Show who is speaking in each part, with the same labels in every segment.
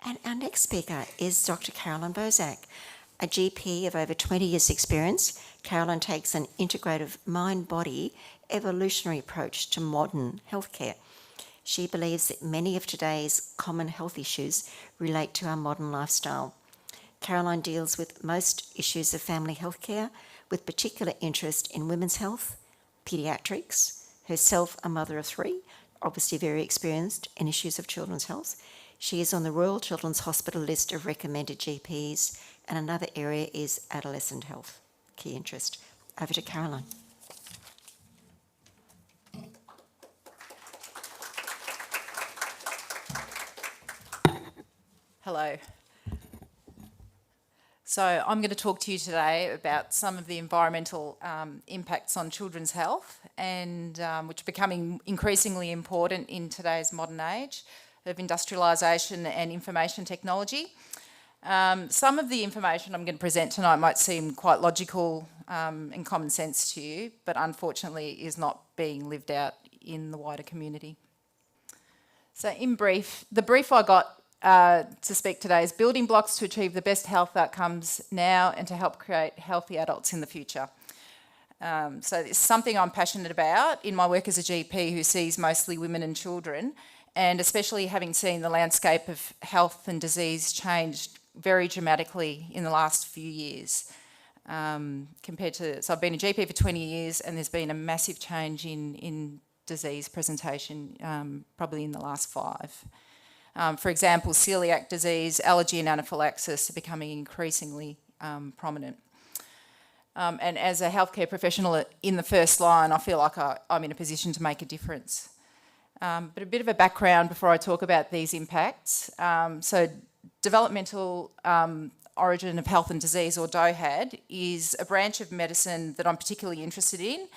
Speaker 1: And our next speaker is Dr. Carolyn Bosak, a GP of over 20 years' experience. Carolyn takes an integrative mind-body evolutionary approach to modern healthcare. She believes that many of today's common health issues relate to our modern lifestyle. Carolyn deals with most issues of family healthcare, with particular interest in women's health, paediatrics, herself a mother of 3, obviously very experienced in issues of children's health. She is on the Royal Children's Hospital list of recommended GPs, and another area is adolescent health, key interest. Over to Carolyn.
Speaker 2: Hello. So I'm going to talk to you today about some of the environmental impacts on children's health, and which are becoming increasingly important in today's modern age of industrialisation and information technology. Some of the information I'm going to present tonight might seem quite logical and common sense to you, but unfortunately is not being lived out in the wider community. So in brief, the brief I got to speak today is building blocks to achieve the best health outcomes now and to help create healthy adults in the future. So it's something I'm passionate about in my work as a GP who sees mostly women and children, and especially having seen the landscape of health and disease change very dramatically in the last few years. So I've been a GP for 20 years, and there's been a massive change in disease presentation probably in the last 5. For example, celiac disease, allergy and anaphylaxis are becoming increasingly prominent. And as a healthcare professional in the first line, I feel like I'm in a position to make a difference. But a bit of a background before I talk about these impacts. So developmental origin of health and disease, or DOHAD, is a branch of medicine that I'm particularly interested in.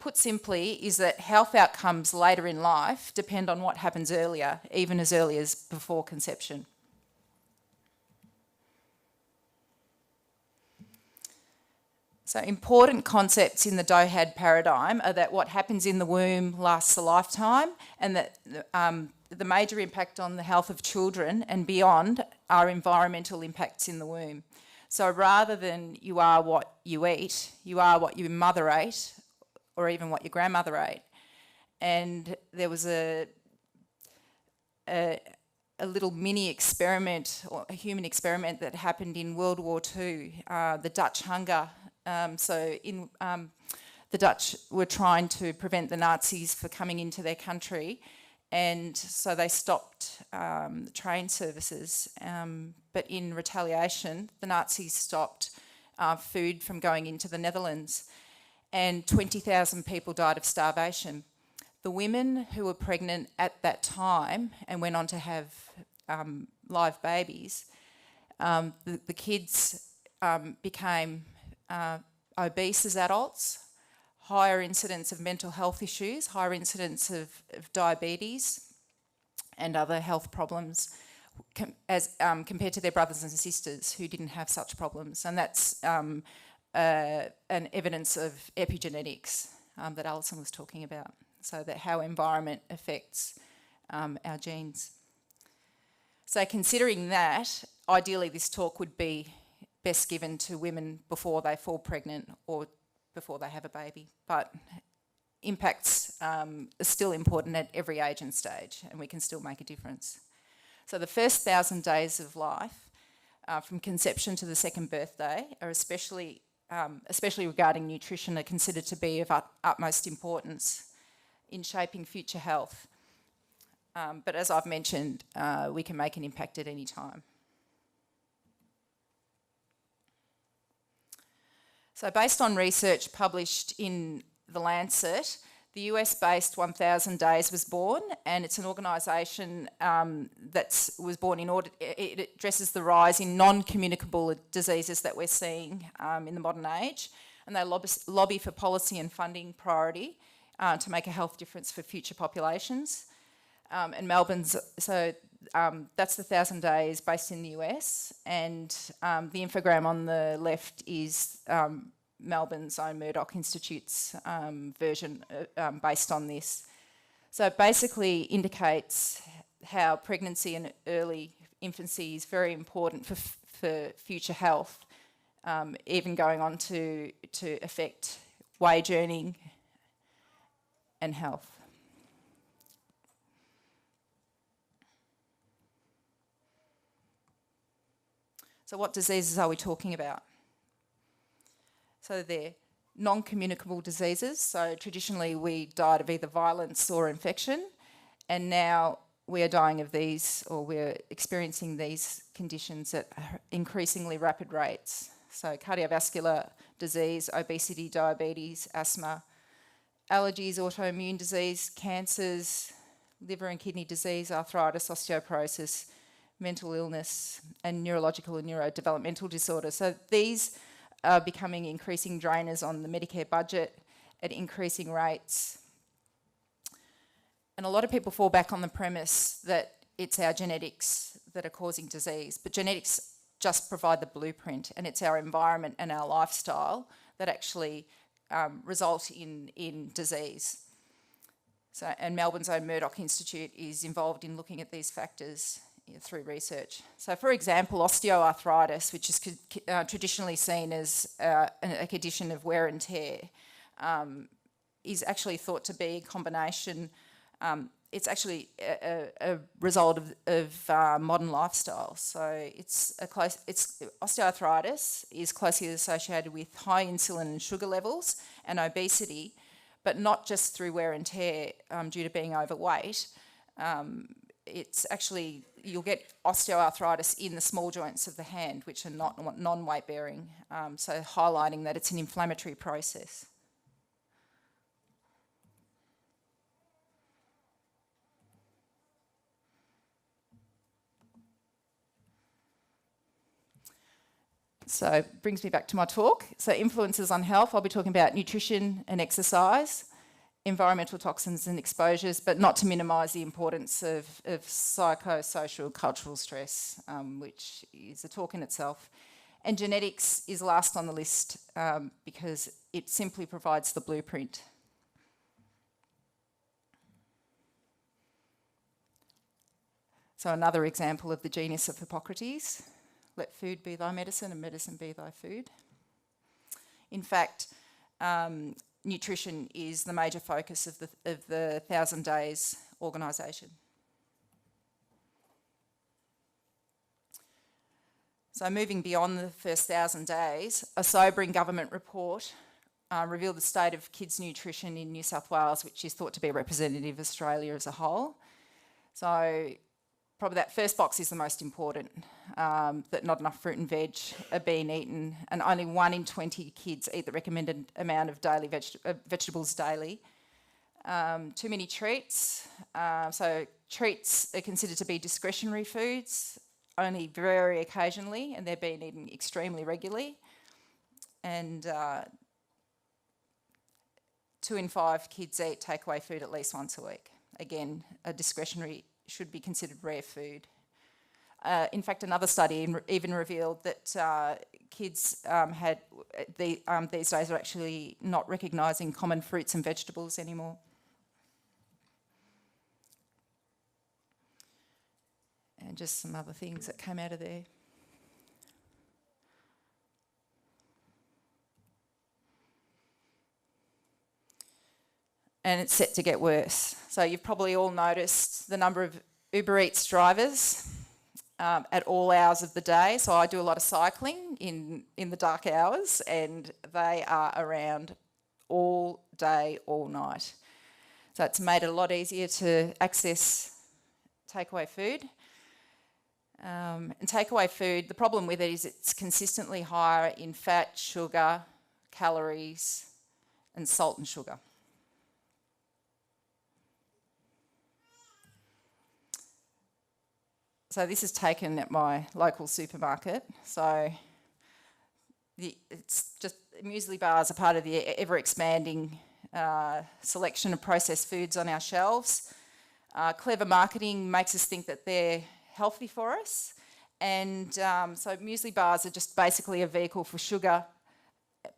Speaker 2: Put simply, is that health outcomes later in life depend on what happens earlier, even as early as before conception. So important concepts in the DOHAD paradigm are that what happens in the womb lasts a lifetime, and that the major impact on the health of children and beyond are environmental impacts in the womb. So rather than you are what you eat, you are what your mother ate, or even what your grandmother ate. And there was a little mini experiment, or a human experiment, that happened in World War II, the Dutch hunger. The Dutch were trying to prevent the Nazis from coming into their country, and so they stopped the train services. But in retaliation, the Nazis stopped food from going into the Netherlands, and 20,000 people died of starvation. The women who were pregnant at that time and went on to have live babies, the kids became obese as adults, higher incidence of mental health issues, higher incidence of diabetes and other health problems compared to their brothers and sisters who didn't have such problems. And that's an evidence of epigenetics that Alison was talking about, so that how environment affects our genes. So considering that, ideally this talk would be best given to women before they fall pregnant or before they have a baby, but impacts are still important at every age and stage, and we can still make a difference. So the first 1,000 days of life, from conception to the second birthday, are especially regarding nutrition, are considered to be of utmost importance in shaping future health. But as I've mentioned, we can make an impact at any time. So based on research published in The Lancet, the US-based 1000 Days was born, and it's an organisation that was born in order, it addresses the rise in non-communicable diseases that we're seeing in the modern age, and they lobby for policy and funding priority to make a health difference for future populations. And Melbourne's, so that's the 1000 Days based in the US, and the infogram on the left is Melbourne's own Murdoch Institute's version based on this. So it basically indicates how pregnancy and early infancy is very important for future health, even going on to affect wage earning and health. So what diseases are we talking about? So they're non-communicable diseases. So traditionally we died of either violence or infection, and now we are dying of these, or we're experiencing these conditions at increasingly rapid rates. So cardiovascular disease, obesity, diabetes, asthma, allergies, autoimmune disease, cancers, liver and kidney disease, arthritis, osteoporosis, mental illness, and neurological and neurodevelopmental disorders. So these are becoming increasing drainers on the Medicare budget at increasing rates. And a lot of people fall back on the premise that it's our genetics that are causing disease, but genetics just provide the blueprint, and it's our environment and our lifestyle that actually result in disease. So, and Melbourne's own Murdoch Institute is involved in looking at these factors through research. So for example, osteoarthritis, which is traditionally seen as a condition of wear and tear, is actually thought to be a combination. It's actually a result of modern lifestyle. So osteoarthritis is closely associated with high insulin and sugar levels and obesity, but not just through wear and tear due to being overweight. It's actually, you'll get osteoarthritis in the small joints of the hand, which are not non-weight bearing, so highlighting that it's an inflammatory process. So it brings me back to my talk. So influences on health, I'll be talking about nutrition and exercise, environmental toxins and exposures, but not to minimise the importance of psychosocial cultural stress, which is a talk in itself. And genetics is last on the list because it simply provides the blueprint. So another example of the genius of Hippocrates: let food be thy medicine and medicine be thy food. In fact, nutrition is the major focus of the 1,000 Days organisation. So moving beyond the first 1,000 days, a sobering government report revealed the state of kids' nutrition in New South Wales, which is thought to be representative of Australia as a whole. So probably that first box is the most important, that not enough fruit and veg are being eaten, and only 1 in 20 kids eat the recommended amount of daily vegetables daily. Too many treats. So treats are considered to be discretionary foods, only very occasionally, and they're being eaten extremely regularly. And 2 in 5 kids eat takeaway food at least once a week. Again, a discretionary should be considered rare food. In fact, another study even revealed that kids these days are actually not recognising common fruits and vegetables anymore. And just some other things that came out of there. And it's set to get worse. So you've probably all noticed the number of Uber Eats drivers at all hours of the day. So I do a lot of cycling in the dark hours, and they are around all day, all night. So it's made it a lot easier to access takeaway food. And takeaway food, the problem with it is it's consistently higher in fat, sugar, calories, and salt and sugar. So this is taken at my local supermarket. So it's just muesli bars are part of the ever-expanding selection of processed foods on our shelves. Clever marketing makes us think that they're healthy for us. And so muesli bars are just basically a vehicle for sugar,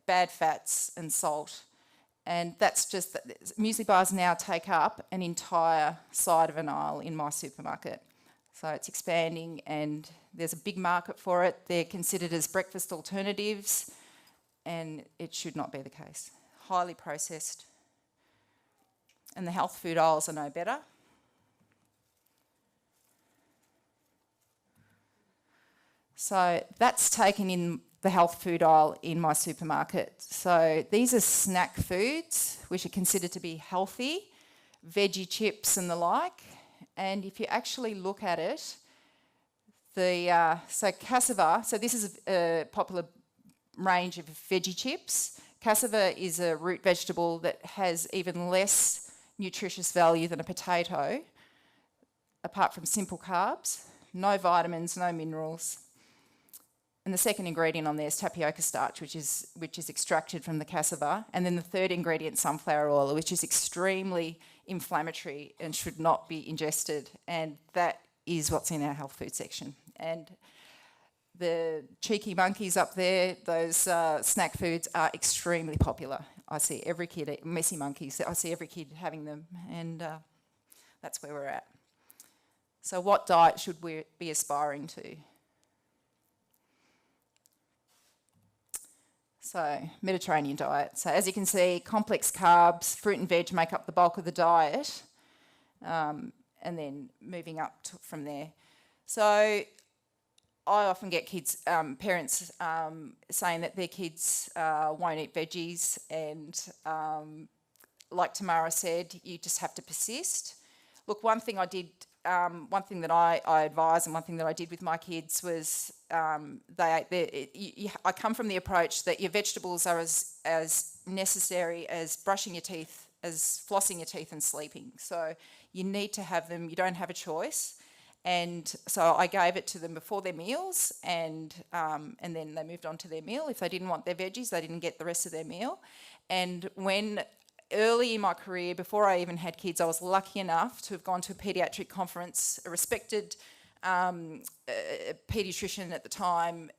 Speaker 2: bad fats and salt. And that's just, muesli bars now take up an entire side of an aisle in my supermarket. So it's expanding and there's a big market for it. They're considered as breakfast alternatives and it should not be the case. Highly processed. And the health food aisles are no better. So that's taken in the health food aisle in my supermarket. So these are snack foods, which are considered to be healthy, veggie chips and the like. And if you actually look at it, so cassava, so this is a popular range of veggie chips. Cassava is a root vegetable that has even less nutritious value than a potato, apart from simple carbs, no vitamins, no minerals. And the second ingredient on there is tapioca starch, which is extracted from the cassava. And then the third ingredient, sunflower oil, which is extremely inflammatory and should not be ingested. And that is what's in our health food section. And the cheeky monkeys up there, those snack foods are extremely popular. I see every kid, messy monkeys, I see every kid having them, and that's where we're at. So what diet should we be aspiring to? So, Mediterranean diet. So as you can see, complex carbs, fruit and veg make up the bulk of the diet, and then moving up from there. So I often get kids, parents saying that their kids won't eat veggies, and like Tamara said, you just have to persist. Look, one thing I did, one thing that I advise and one thing that I did with my kids was I come from the approach that your vegetables are as necessary as brushing your teeth, as flossing your teeth and sleeping. So you need to have them, you don't have a choice. And so I gave it to them before their meals, and then they moved on to their meal. If they didn't want their veggies, they didn't get the rest of their meal. And when early in my career, before I even had kids, I was lucky enough to have gone to a paediatric conference. A respected paediatrician at the time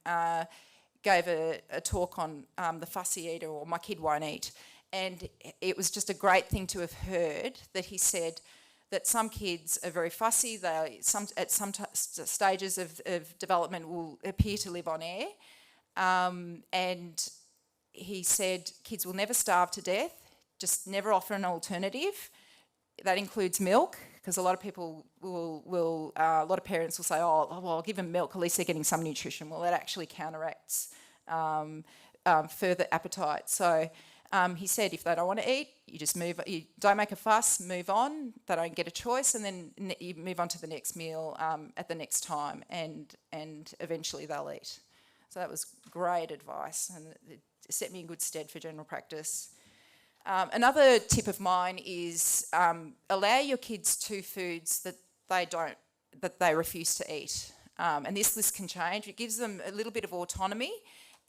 Speaker 2: gave a talk on the fussy eater, or my kid won't eat. And it was just a great thing to have heard that he said that some kids are very fussy. At some stages of development will appear to live on air. And he said kids will never starve to death. Just never offer an alternative. That includes milk, because a lot of people will a lot of parents will say, oh, well, I'll give them milk, at least they're getting some nutrition. Well, that actually counteracts further appetite. So he said if they don't want to eat, you just move, you don't make a fuss, move on, they don't get a choice, and then you move on to the next meal at the next time, and eventually they'll eat. So that was great advice, and it set me in good stead for general practice. Another tip of mine is allow your kids two foods that they refuse to eat. And this list can change. It gives them a little bit of autonomy,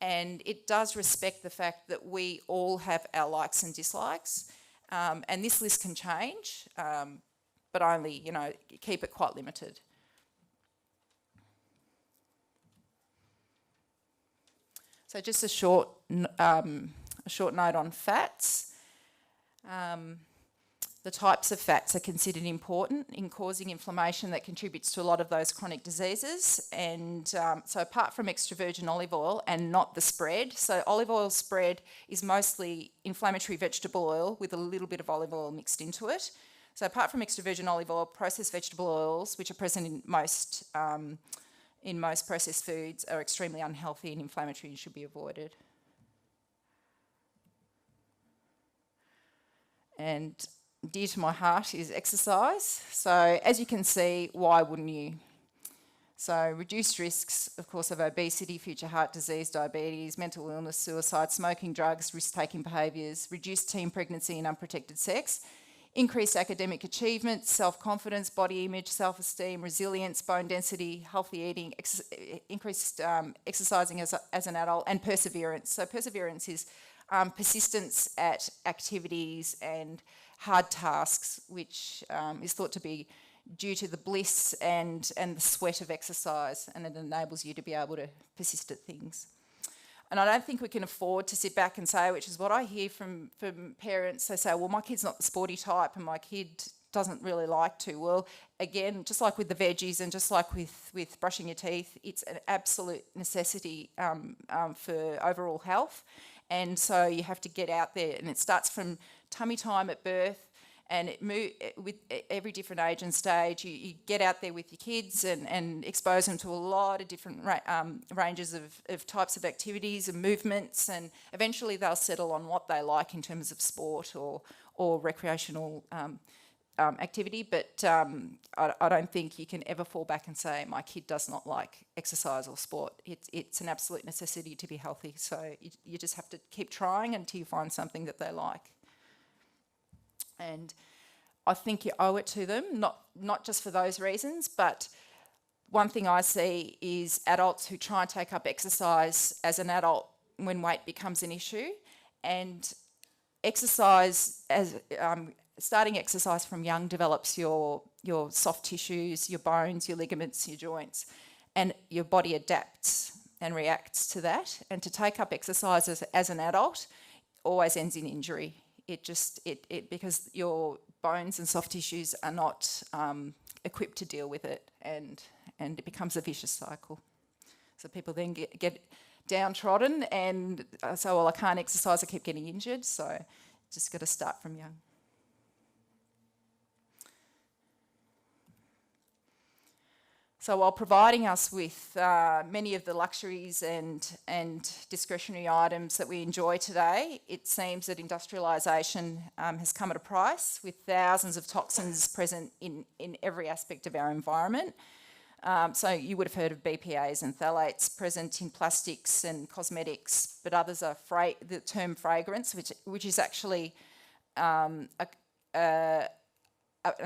Speaker 2: and it does respect the fact that we all have our likes and dislikes. And this list can change, but only, keep it quite limited. So just a short note on fats. The types of fats are considered important in causing inflammation that contributes to a lot of those chronic diseases. And so apart from extra virgin olive oil and not the spread, so olive oil spread is mostly inflammatory vegetable oil with a little bit of olive oil mixed into it. So apart from extra virgin olive oil, processed vegetable oils, which are present in most processed foods, are extremely unhealthy and inflammatory and should be avoided. And dear to my heart is exercise. So as you can see, why wouldn't you? So reduced risks, of course, of obesity, future heart disease, diabetes, mental illness, suicide, smoking, drugs, risk-taking behaviours, reduced teen pregnancy and unprotected sex, increased academic achievement, self-confidence, body image, self-esteem, resilience, bone density, healthy eating, increased exercising as an adult, and perseverance. So perseverance is persistence at activities and hard tasks, which is thought to be due to the bliss and the sweat of exercise, and it enables you to be able to persist at things. And I don't think we can afford to sit back and say, which is what I hear from parents, they say, well, my kid's not the sporty type and my kid doesn't really like to. Well, again, just like with the veggies and just like with brushing your teeth, it's an absolute necessity for overall health. And so you have to get out there, and it starts from tummy time at birth, and with every different age and stage. You get out there with your kids and expose them to a lot of different ranges of types of activities and movements, and eventually they'll settle on what they like in terms of sport or recreational activity. But I don't think you can ever fall back and say, my kid does not like exercise or sport. It's an absolute necessity to be healthy. So you just have to keep trying until you find something that they like. And I think you owe it to them, not just for those reasons, but one thing I see is adults who try and take up exercise as an adult when weight becomes an issue. And exercise, starting exercise from young develops your soft tissues, your bones, your ligaments, your joints, and your body adapts and reacts to that. And to take up exercise as an adult always ends in injury. Because your bones and soft tissues are not equipped to deal with it, and it becomes a vicious cycle. So people then get downtrodden and say, well, I can't exercise, I keep getting injured, so just got to start from young. So while providing us with many of the luxuries and discretionary items that we enjoy today, it seems that industrialisation has come at a price, with thousands of toxins present in every aspect of our environment. So you would have heard of BPAs and phthalates present in plastics and cosmetics, but others are the term fragrance, which is actually an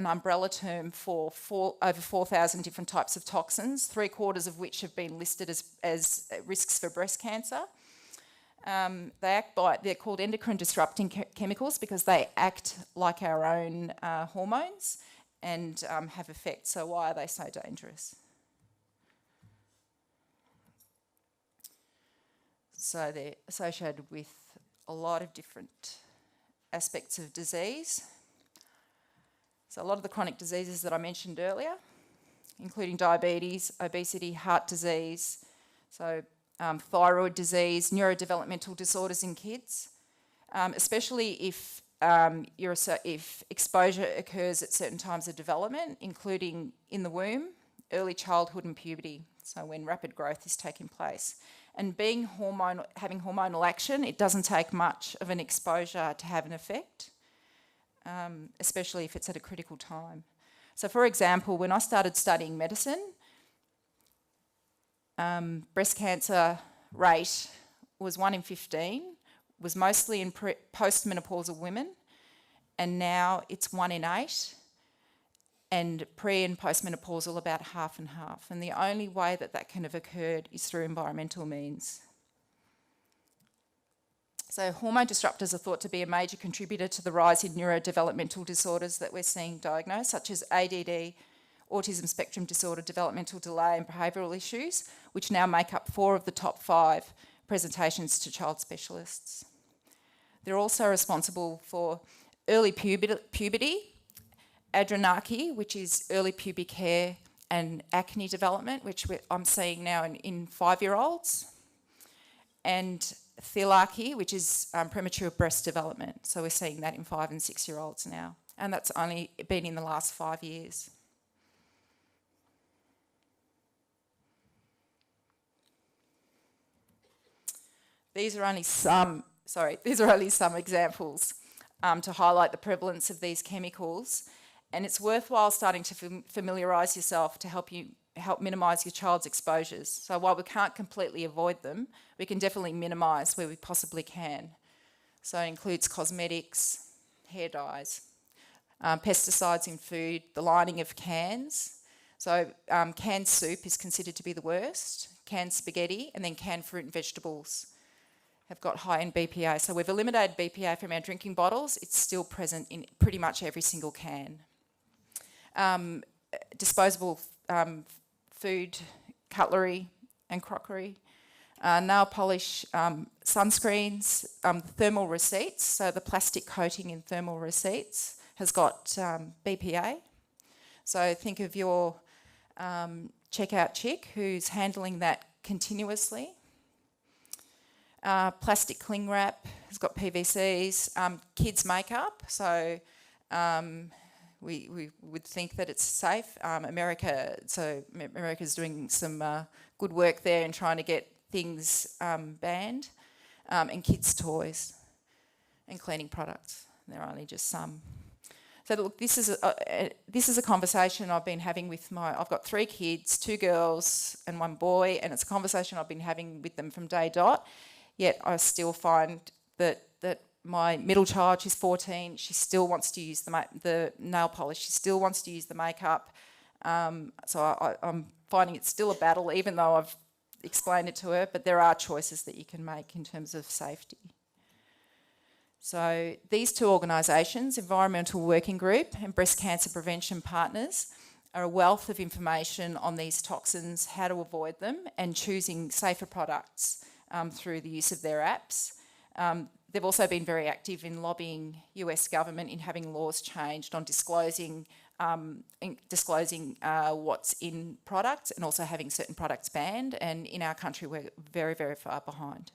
Speaker 2: umbrella term for over 4,000 different types of toxins, 3/4 of which have been listed as risks for breast cancer. They're called endocrine disrupting chemicals because they act like our own hormones and have effects. So why are they so dangerous? So they're associated with a lot of different aspects of disease. So a lot of the chronic diseases that I mentioned earlier, including diabetes, obesity, heart disease, so thyroid disease, neurodevelopmental disorders in kids, especially if exposure occurs at certain times of development, including in the womb, early childhood and puberty, so when rapid growth is taking place. And having hormonal action, it doesn't take much of an exposure to have an effect. Especially if it's at a critical time. So for example, when I started studying medicine, breast cancer rate was 1 in 15, was mostly in postmenopausal women, and now it's 1 in 8, and pre and postmenopausal about half and half. And the only way that can have occurred is through environmental means. So hormone disruptors are thought to be a major contributor to the rise in neurodevelopmental disorders that we're seeing diagnosed, such as ADD, autism spectrum disorder, developmental delay and behavioural issues, which now make up 4 of the top 5 presentations to child specialists. They're also responsible for early puberty, adrenarche, which is early pubic hair, and acne development, which I'm seeing now in 5-year-olds, and thelarche, which is premature breast development. So we're seeing that in 5 and 6-year-olds now. And that's only been in the last 5 years. These are only some examples to highlight the prevalence of these chemicals. And it's worthwhile starting to familiarise yourself to help minimise your child's exposures. So while we can't completely avoid them, we can definitely minimise where we possibly can. So it includes cosmetics, hair dyes, pesticides in food, the lining of cans. So canned soup is considered to be the worst, canned spaghetti, and then canned fruit and vegetables have got high in BPA. So we've eliminated BPA from our drinking bottles. It's still present in pretty much every single can. Disposable food, cutlery and crockery, nail polish, sunscreens, thermal receipts, so the plastic coating in thermal receipts has got BPA. So think of your checkout chick who's handling that continuously. Plastic cling wrap has got PVCs. Kids makeup, so we would think that it's safe. America's doing some good work there in trying to get things banned. And kids' toys and cleaning products. There are only just some. So look, this is a conversation I've been having with I've got 3 kids, 2 girls and 1 boy, and it's a conversation I've been having with them from day dot. Yet I still find that my middle child, she's 14, she still wants to use the nail polish, she still wants to use the makeup. So I'm finding it's still a battle, even though I've explained it to her, but there are choices that you can make in terms of safety. So these 2 organisations, Environmental Working Group and Breast Cancer Prevention Partners, are a wealth of information on these toxins, how to avoid them, and choosing safer products through the use of their apps. They've also been very active in lobbying US government in having laws changed on disclosing what's in products and also having certain products banned. And in our country, we're very, very far behind.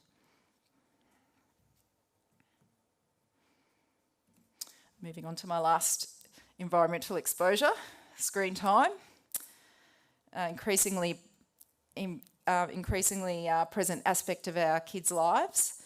Speaker 2: Moving on to my last environmental exposure, screen time. Increasingly present aspect of our kids' lives.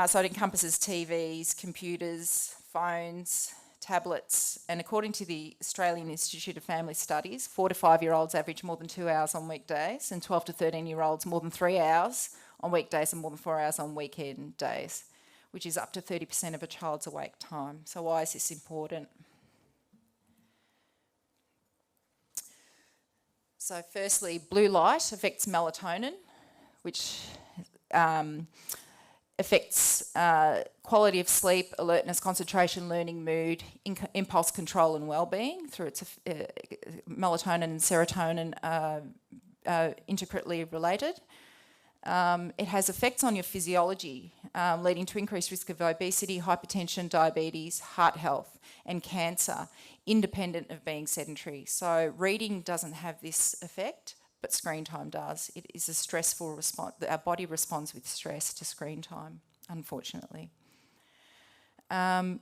Speaker 2: So it encompasses TVs, computers, phones, tablets, and according to the Australian Institute of Family Studies, 4 to 5-year-olds average more than 2 hours on weekdays, and 12 to 13-year-olds more than 3 hours on weekdays and more than 4 hours on weekend days, which is up to 30% of a child's awake time. So why is this important? So firstly, blue light affects melatonin, which affects quality of sleep, alertness, concentration, learning, mood, impulse control and well-being through its melatonin and serotonin are intricately related. It has effects on your physiology, leading to increased risk of obesity, hypertension, diabetes, heart health and cancer, independent of being sedentary. So reading doesn't have this effect, but screen time does. It is a stressful response. Our body responds with stress to screen time, unfortunately.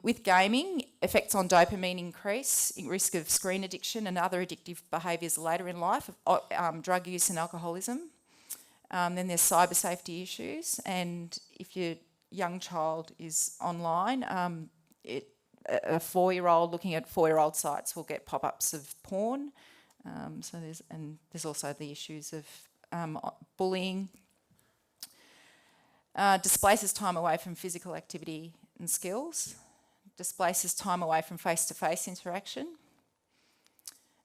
Speaker 2: With gaming, effects on dopamine increase, risk of screen addiction and other addictive behaviours later in life, drug use and alcoholism. Then there's cyber safety issues, and if your young child is online, a 4-year-old looking at 4-year-old sites will get pop-ups of porn. So there's also the issues of bullying. Displaces time away from physical activity and skills. Displaces time away from face-to-face interaction.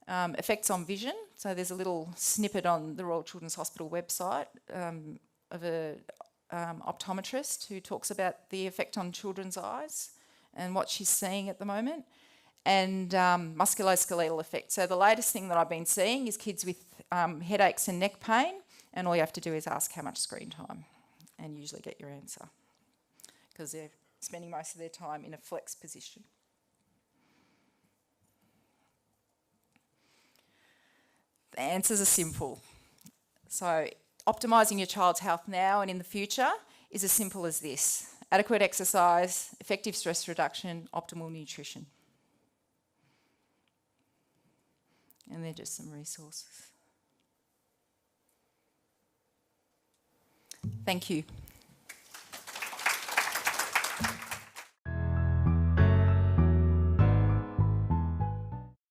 Speaker 2: Effects on vision. So there's a little snippet on the Royal Children's Hospital website of an optometrist who talks about the effect on children's eyes and what she's seeing at the moment. And musculoskeletal effect. So the latest thing that I've been seeing is kids with headaches and neck pain, and all you have to do is ask how much screen time, and you usually get your answer, because they're spending most of their time in a flex position. The answers are simple. So optimising your child's health now and in the future is as simple as this: adequate exercise, effective stress reduction, optimal nutrition. And they're just some resources. Thank you.